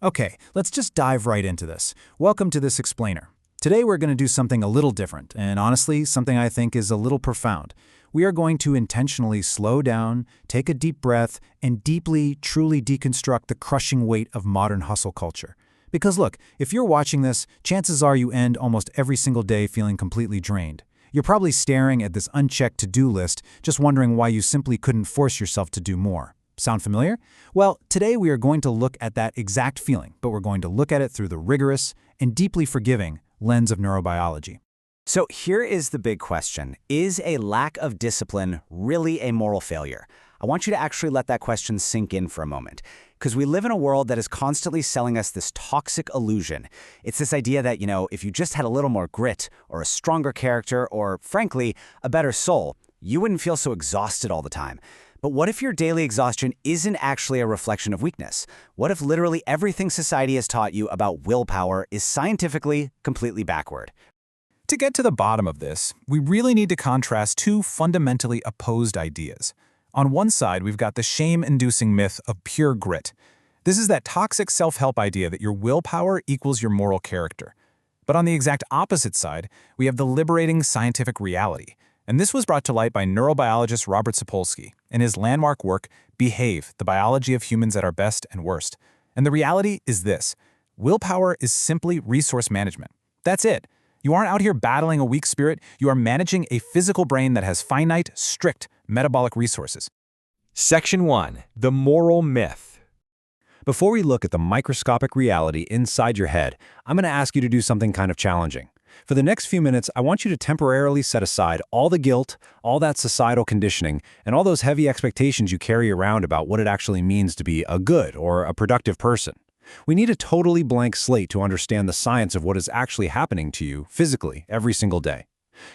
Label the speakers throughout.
Speaker 1: Okay, let's just dive right into this. Welcome to this explainer. Today we're going to do something a little different, and honestly, something I think is a little profound. We are going to intentionally slow down, take a deep breath, and deeply, truly deconstruct the crushing weight of modern hustle culture. Because look, if you're watching this, chances are you end almost every single day feeling completely drained. You're probably staring at this unchecked to-do list, just wondering why you simply couldn't force yourself to do more. Sound familiar? Well, today we are going to look at that exact feeling, but we're going to look at it through the rigorous and deeply forgiving lens of neurobiology.
Speaker 2: So here is the big question. Is a lack of discipline really a moral failure? I want you to actually let that question sink in for a moment, because we live in a world that is constantly selling us this toxic illusion. It's this idea that, if you just had a little more grit or a stronger character or, frankly, a better soul, you wouldn't feel so exhausted all the time. But what if your daily exhaustion isn't actually a reflection of weakness? What if literally everything society has taught you about willpower is scientifically completely backward?
Speaker 1: To get to the bottom of this, we really need to contrast two fundamentally opposed ideas. On one side, we've got the shame-inducing myth of pure grit. This is that toxic self-help idea that your willpower equals your moral character. But on the exact opposite side, we have the liberating scientific reality. And this was brought to light by neurobiologist Robert Sapolsky in his landmark work, Behave, the Biology of Humans at Our Best and Worst. And the reality is this: willpower is simply resource management. That's it. You aren't out here battling a weak spirit, you are managing a physical brain that has finite, strict metabolic resources.
Speaker 3: Section 1. The Moral Myth.
Speaker 4: Before we look at the microscopic reality inside your head, I'm going to ask you to do something kind of challenging. For the next few minutes, I want you to temporarily set aside all the guilt, all that societal conditioning, and all those heavy expectations you carry around about what it actually means to be a good or a productive person. We need a totally blank slate to understand the science of what is actually happening to you physically every single day.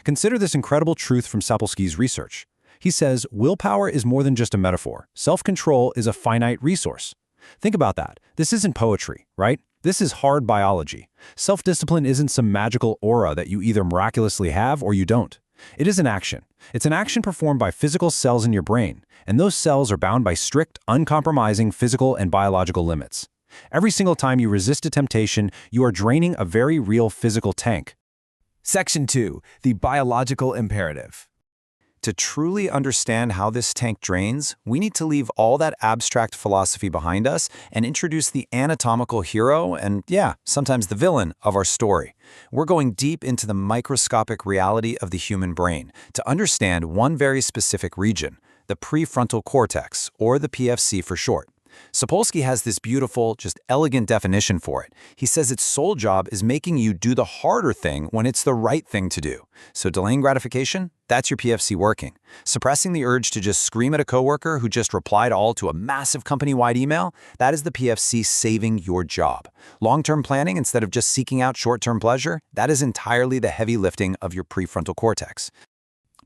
Speaker 4: Consider this incredible truth from Sapolsky's research. He says, willpower is more than just a metaphor. Self-control is a finite resource. Think about that. This isn't poetry, right? This is hard biology. Self-discipline isn't some magical aura that you either miraculously have or you don't. It is an action. It's an action performed by physical cells in your brain, and those cells are bound by strict, uncompromising physical and biological limits. Every single time you resist a temptation, you are draining a very real physical tank.
Speaker 3: Section 2. The Biological Imperative.
Speaker 1: To truly understand how this tank drains, we need to leave all that abstract philosophy behind us and introduce the anatomical hero and, sometimes the villain of our story. We're going deep into the microscopic reality of the human brain to understand one very specific region, the prefrontal cortex, or the PFC for short. Sapolsky has this beautiful, just elegant definition for it. He says its sole job is making you do the harder thing when it's the right thing to do. So delaying gratification, that's your PFC working. Suppressing the urge to just scream at a coworker who just replied all to a massive company-wide email, that is the PFC saving your job. Long-term planning instead of just seeking out short-term pleasure, that is entirely the heavy lifting of your prefrontal cortex.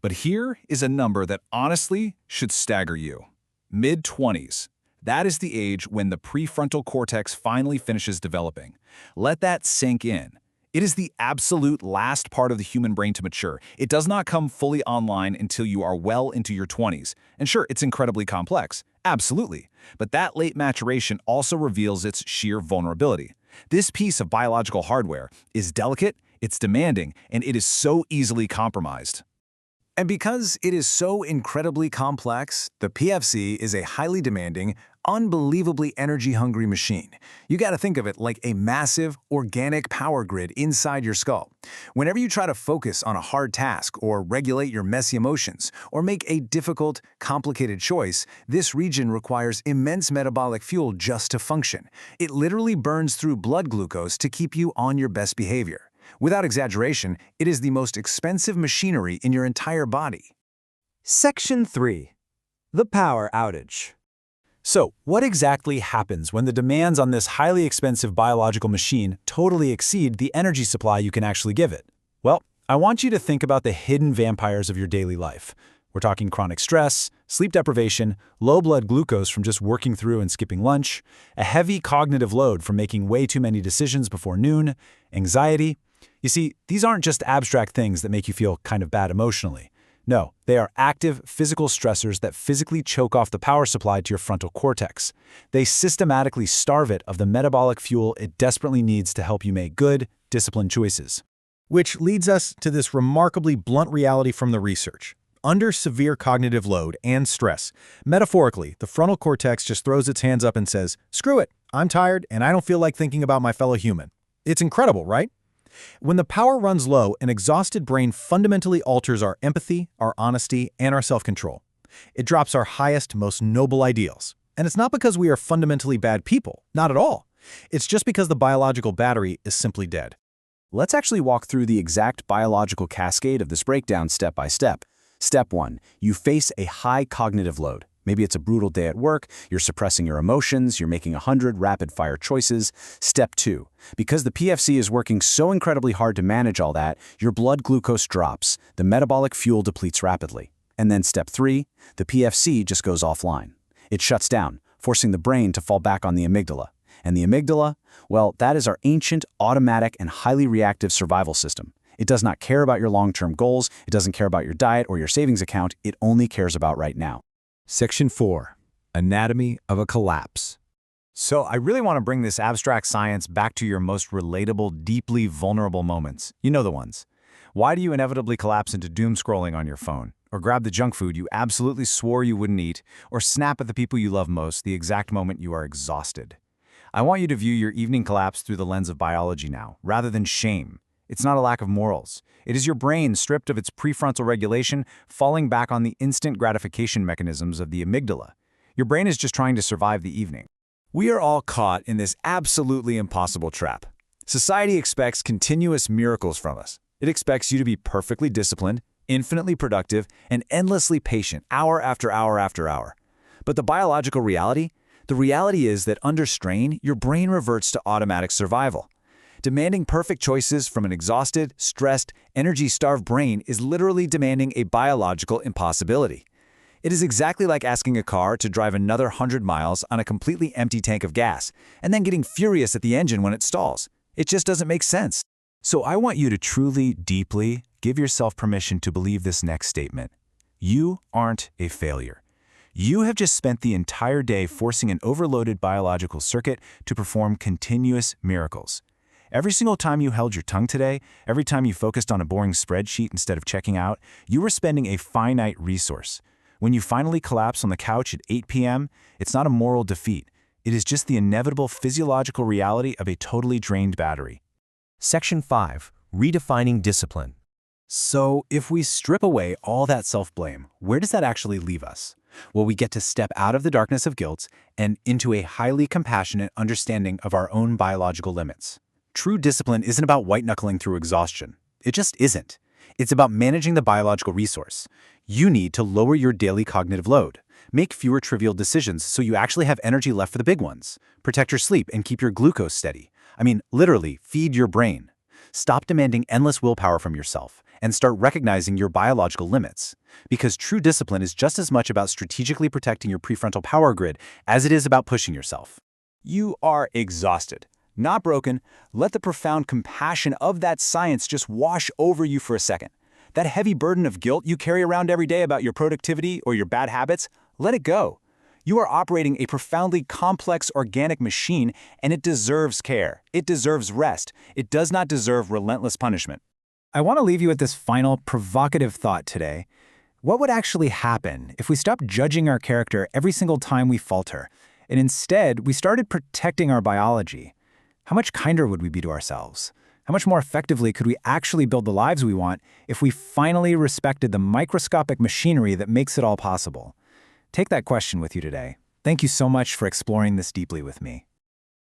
Speaker 5: But here is a number that honestly should stagger you. Mid-20s. That is the age when the prefrontal cortex finally finishes developing. Let that sink in. It is the absolute last part of the human brain to mature. It does not come fully online until you are well into your 20s. And sure, it's incredibly complex. Absolutely. But that late maturation also reveals its sheer vulnerability. This piece of biological hardware is delicate, it's demanding, and it is so easily compromised.
Speaker 3: And because it is so incredibly complex, the PFC is a highly demanding, unbelievably energy-hungry machine. You gotta think of it like a massive, organic power grid inside your skull. Whenever you try to focus on a hard task or regulate your messy emotions or make a difficult, complicated choice, this region requires immense metabolic fuel just to function. It literally burns through blood glucose to keep you on your best behavior. Without exaggeration, it is the most expensive machinery in your entire body.
Speaker 4: Section 3. The Power Outage.
Speaker 1: So, what exactly happens when the demands on this highly expensive biological machine totally exceed the energy supply you can actually give it? Well, I want you to think about the hidden vampires of your daily life. We're talking chronic stress, sleep deprivation, low blood glucose from just working through and skipping lunch, a heavy cognitive load from making way too many decisions before noon, anxiety. You see, these aren't just abstract things that make you feel kind of bad emotionally.
Speaker 4: No, they are active physical stressors that physically choke off the power supply to your frontal cortex. They systematically starve it of the metabolic fuel it desperately needs to help you make good, disciplined choices. Which leads us to this remarkably blunt reality from the research. Under severe cognitive load and stress, metaphorically, the frontal cortex just throws its hands up and says, "Screw it, I'm tired and I don't feel like thinking about my fellow human." It's incredible, right? When the power runs low, an exhausted brain fundamentally alters our empathy, our honesty, and our self-control. It drops our highest, most noble ideals. And it's not because we are fundamentally bad people, not at all. It's just because the biological battery is simply dead.
Speaker 2: Let's actually walk through the exact biological cascade of this breakdown step by step. Step 1. You face a high cognitive load. Maybe it's a brutal day at work, you're suppressing your emotions, you're making 100 rapid-fire choices. Step 2. Because the PFC is working so incredibly hard to manage all that, your blood glucose drops, the metabolic fuel depletes rapidly. And then step 3, the PFC just goes offline. It shuts down, forcing the brain to fall back on the amygdala. And the amygdala, well, that is our ancient, automatic, and highly reactive survival system. It does not care about your long-term goals, it doesn't care about your diet or your savings account, it only cares about right now.
Speaker 4: Section 4. Anatomy of a collapse.
Speaker 1: So I really want to bring this abstract science back to your most relatable, deeply vulnerable moments. You know the ones. Why do you inevitably collapse into doom scrolling on your phone? Or grab the junk food you absolutely swore you wouldn't eat? Or snap at the people you love most the exact moment you are exhausted? I want you to view your evening collapse through the lens of biology now, rather than shame. It's not a lack of morals. It is your brain stripped of its prefrontal regulation, falling back on the instant gratification mechanisms of the amygdala. Your brain is just trying to survive the evening. We are all caught in this absolutely impossible trap. Society expects continuous miracles from us. It expects you to be perfectly disciplined, infinitely productive, and endlessly patient hour after hour after hour. But the biological reality? The reality is that under strain, your brain reverts to automatic survival. Demanding perfect choices from an exhausted, stressed, energy-starved brain is literally demanding a biological impossibility. It is exactly like asking a car to drive another 100 miles on a completely empty tank of gas, and then getting furious at the engine when it stalls. It just doesn't make sense. So I want you to truly, deeply give yourself permission to believe this next statement. You aren't a failure. You have just spent the entire day forcing an overloaded biological circuit to perform continuous miracles. Every single time you held your tongue today, every time you focused on a boring spreadsheet instead of checking out, you were spending a finite resource. When you finally collapse on the couch at 8 p.m., it's not a moral defeat. It is just the inevitable physiological reality of a totally drained battery.
Speaker 6: Section 5. Redefining discipline.
Speaker 4: So if we strip away all that self-blame, where does that actually leave us? Well, we get to step out of the darkness of guilt and into a highly compassionate understanding of our own biological limits. True discipline isn't about white-knuckling through exhaustion. It just isn't. It's about managing the biological resource. You need to lower your daily cognitive load. Make fewer trivial decisions so you actually have energy left for the big ones. Protect your sleep and keep your glucose steady. I mean, literally, feed your brain. Stop demanding endless willpower from yourself and start recognizing your biological limits. Because true discipline is just as much about strategically protecting your prefrontal power grid as it is about pushing yourself. You are exhausted. Not broken. Let the profound compassion of that science just wash over you for a second. That heavy burden of guilt you carry around every day about your productivity or your bad habits, let it go. You are operating a profoundly complex organic machine, and it deserves care. It deserves rest. It does not deserve relentless punishment. I want to leave you with this final provocative thought today. What would actually happen if we stopped judging our character every single time we falter, and instead we started protecting our biology? How much kinder would we be to ourselves? How much more effectively could we actually build the lives we want if we finally respected the microscopic machinery that makes it all possible? Take that question with you today. Thank you so much for exploring this deeply with me.